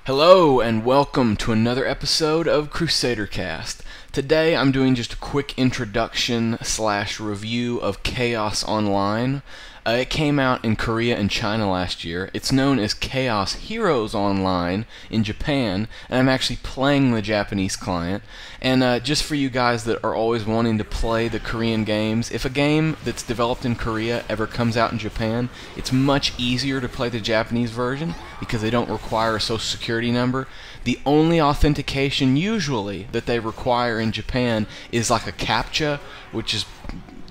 Hello and welcome to another episode of CrusaderCast. Today I'm doing just a quick introduction / review of Chaos Online. It came out in Korea and China last year. It's known as Chaos Heroes Online in Japan, and I'm actually playing the Japanese client. And just for you guys that are always wanting to play the Korean games, if a game that's developed in Korea ever comes out in Japan, it's much easier to play the Japanese version because they don't require a social security number. The only authentication usually that they require in Japan is like a CAPTCHA, which is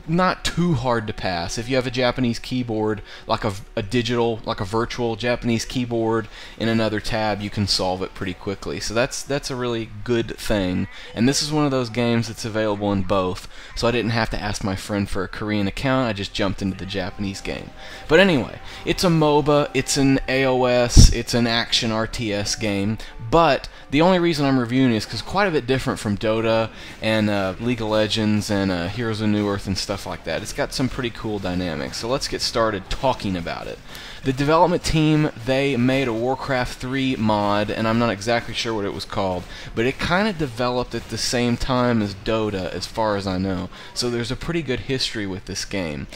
not too hard to pass. If you have a Japanese keyboard, like a digital, like a virtual Japanese keyboard in another tab, you can solve it pretty quickly. So that's a really good thing. And this is one of those games that's available in both. So I didn't have to ask my friend for a Korean account. I just jumped into the Japanese game. But anyway, it's a MOBA, it's an AOS, it's an action RTS game. But the only reason I'm reviewing it is because it's quite a bit different from Dota and League of Legends and Heroes of New Earth and stuff like that. It's got some pretty cool dynamics. So let's get started talking about it. The development team, they made a Warcraft 3 mod, and I'm not exactly sure what it was called, but it kind of developed at the same time as Dota, as far as I know. So there's a pretty good history with this game.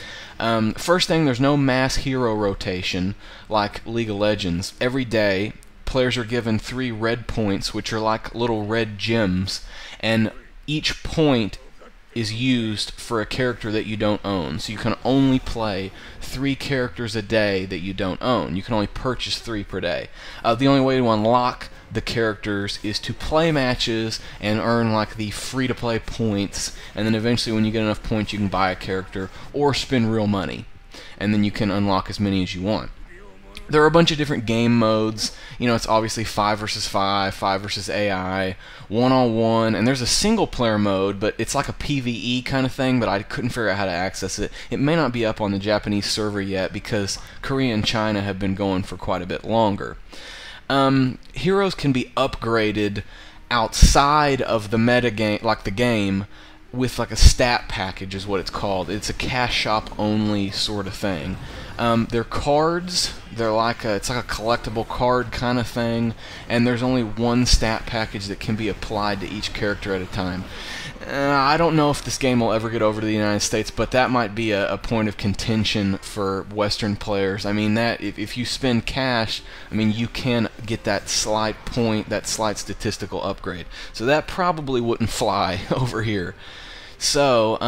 First thing, there's no mass hero rotation like League of Legends. Every day, players are given 3 red points, which are like little red gems, and each point is used for a character that you don't own. So you can only play 3 characters a day that you don't own. You can only purchase 3 per day. The only way to unlock the characters is to play matches and earn like the free-to-play points, and then eventually when you get enough points you can buy a character or spend real money, and then you can unlock as many as you want. There are a bunch of different game modes. You know, it's obviously 5 versus 5, 5 versus AI, 1-on-1, and there's a single-player mode, but it's like a PvE kind of thing, but I couldn't figure out how to access it. It may not be up on the Japanese server yet because Korea and China have been going for quite a bit longer. Heroes can be upgraded outside of the metagame, like the game, with like a stat package is what it's called. It's a cash shop only sort of thing. They're cards. They're like it's like a collectible card kind of thing, and there's only one stat package that can be applied to each character at a time. I don't know if this game will ever get over to the United States, but that might be a point of contention for Western players. I mean, that if you spend cash, I mean, you can get that slight point, that slight statistical upgrade. So that probably wouldn't fly over here. So,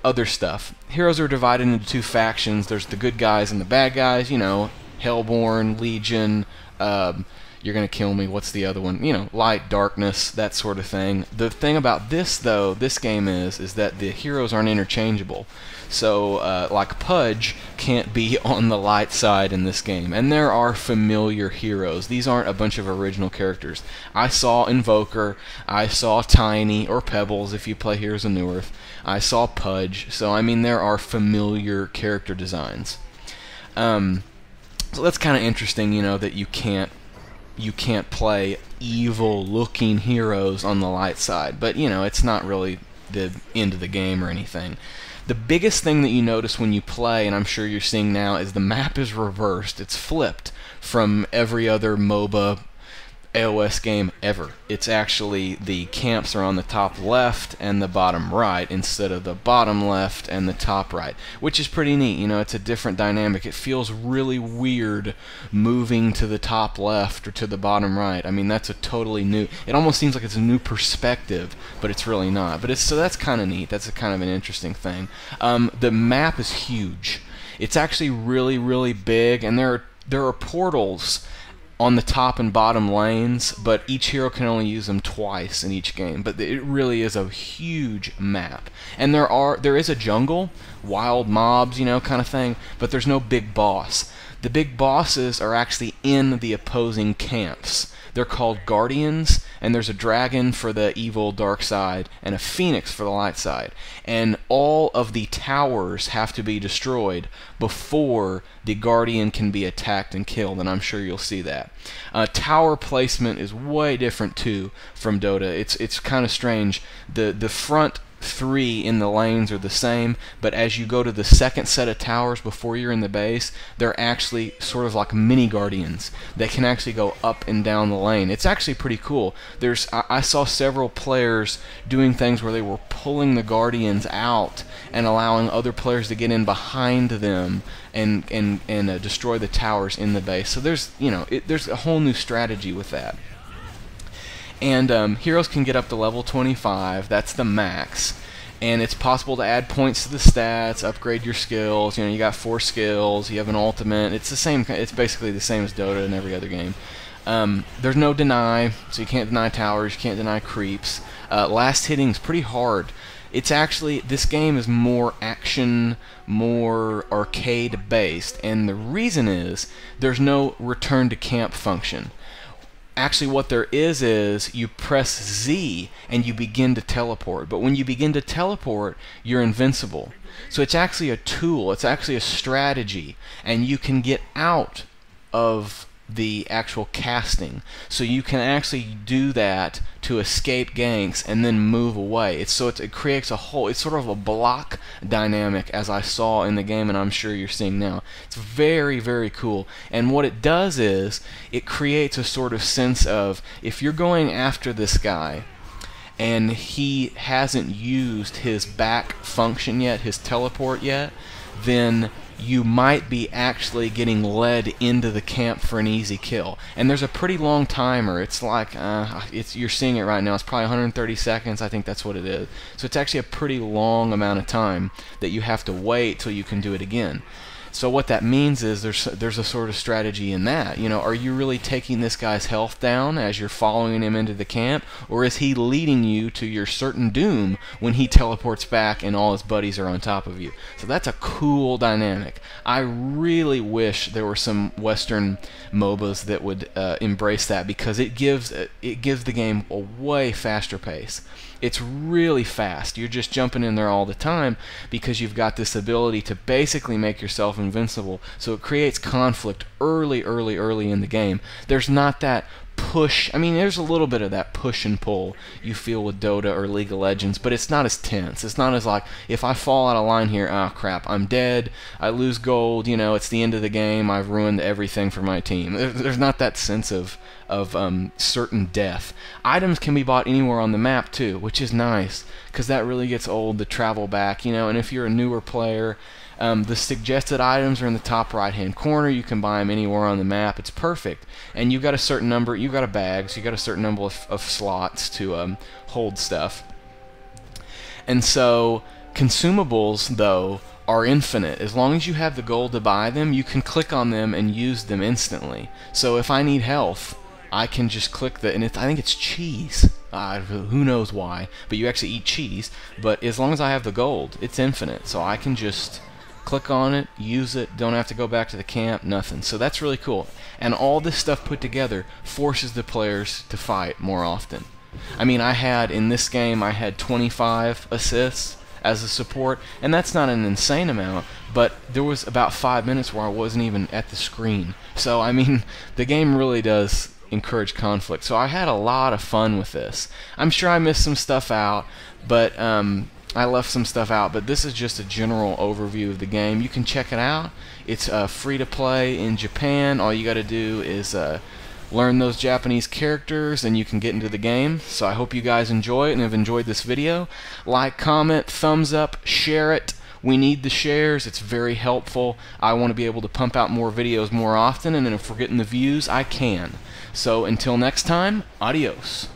other stuff. Heroes are divided into 2 factions. There's the good guys and the bad guys, you know, Hellborn, Legion, you're gonna kill me, what's the other one? You know, light, darkness, that sort of thing. The thing about this, though, this game is that the heroes aren't interchangeable. So, like Pudge can't be on the light side in this game. And there are familiar heroes. These aren't a bunch of original characters. I saw Invoker, I saw Tiny, or Pebbles if you play Heroes of New Earth. I saw Pudge. So, I mean, there are familiar character designs. So that's kind of interesting, you know, that you can't play evil-looking heroes on the light side. But, you know, it's not really the end of the game or anything. The biggest thing that you notice when you play, and I'm sure you're seeing now, is the map is reversed. It's flipped from every other MOBA AOS game ever. It's actually the camps are on the top left and the bottom right instead of the bottom left and the top right, which is pretty neat. You know, it's a different dynamic. It feels really weird moving to the top left or to the bottom right. I mean, that's a totally new, it almost seems like it's a new perspective, but it's really not. But so that's kind of neat. That's a kind of an interesting thing. The map is huge. It's actually really, really big, and there are portals on the top and bottom lanes, but each hero can only use them twice in each game. But it really is a huge map. And there is a jungle, wild mobs, you know, kind of thing, but there's no big boss. The big bosses are actually in the opposing camps. They're called Guardians, and there's a dragon for the evil dark side and a phoenix for the light side. And all of the towers have to be destroyed before the Guardian can be attacked and killed, and I'm sure you'll see that. Tower placement is way different too from Dota. It's kind of strange. The front three in the lanes are the same, but as you go to the second set of towers before you're in the base, they're actually sort of like mini guardians that can actually go up and down the lane. It's actually pretty cool. I saw several players doing things where they were pulling the guardians out and allowing other players to get in behind them and destroy the towers in the base. So there's there's a whole new strategy with that. And heroes can get up to level 25. That's the max. And it's possible to add points to the stats, upgrade your skills. You got 4 skills. You have an ultimate. It's the same. It's basically the same as Dota in every other game. There's no deny, so you can't deny towers. You can't deny creeps. Last hitting is pretty hard. It's actually, this game is more action, more arcade based, and the reason is there's no return to camp function. Actually, what there is you press Z and you begin to teleport. But when you begin to teleport, you're invincible. So it's actually a tool. It's actually a strategy. And you can get out of the actual casting. So you can actually do that to escape ganks and then move away. It creates a whole, it's sort of a block dynamic, as I saw in the game and I'm sure you're seeing now. It's very, very cool. And what it does is it creates a sort of sense of, if you're going after this guy and he hasn't used his back function yet, his teleport yet, then you might be actually getting led into the camp for an easy kill. And there's a pretty long timer. It's like, you're seeing it right now. It's probably 130 seconds. I think that's what it is. So it's actually a pretty long amount of time that you have to wait till you can do it again. So what that means is there's a sort of strategy in that. Are you really taking this guy's health down as you're following him into the camp, or is he leading you to your certain doom when he teleports back and all his buddies are on top of you? So that's a cool dynamic. I really wish there were some Western MOBAs that would embrace that, because it gives the game a way faster pace. It's really fast. You're just jumping in there all the time because you've got this ability to basically make yourself invincible. So it creates conflict early in the game. There's not that push. I mean, there's a little bit of that push and pull you feel with Dota or League of Legends, but it's not as tense. It's not as like, if I fall out of line here, oh crap, I'm dead, I lose gold, it's the end of the game, I've ruined everything for my team. There's not that sense of certain death. Items can be bought anywhere on the map too, which is nice, because that really gets old to travel back, and if you're a newer player, the suggested items are in the top right hand corner. You can buy them anywhere on the map. It's perfect. And you've got a certain number, you've got a bag, so you've got a certain number of slots to hold stuff. And so consumables, though, are infinite. As long as you have the gold to buy them, you can click on them and use them instantly. So if I need health, I can just click and I think it's cheese. Who knows why, but you actually eat cheese. But as long as I have the gold, it's infinite. So I can just click on it, use it, don't have to go back to the camp, nothing. So that's really cool. And all this stuff put together forces the players to fight more often. I mean, in this game, I had 25 assists as a support, and that's not an insane amount, but there was about 5 minutes where I wasn't even at the screen. So, I mean, the game really does encourage conflict. So I had a lot of fun with this. I'm sure I missed some stuff out, but I left some stuff out, but this is just a general overview of the game. You can check it out. It's free to play in Japan. All you got to do is learn those Japanese characters and you can get into the game. So I hope you guys enjoy it and have enjoyed this video. Like, comment, thumbs up, share it. We need the shares. It's very helpful. I want to be able to pump out more videos more often, and if we're getting the views, I can. So until next time, adios.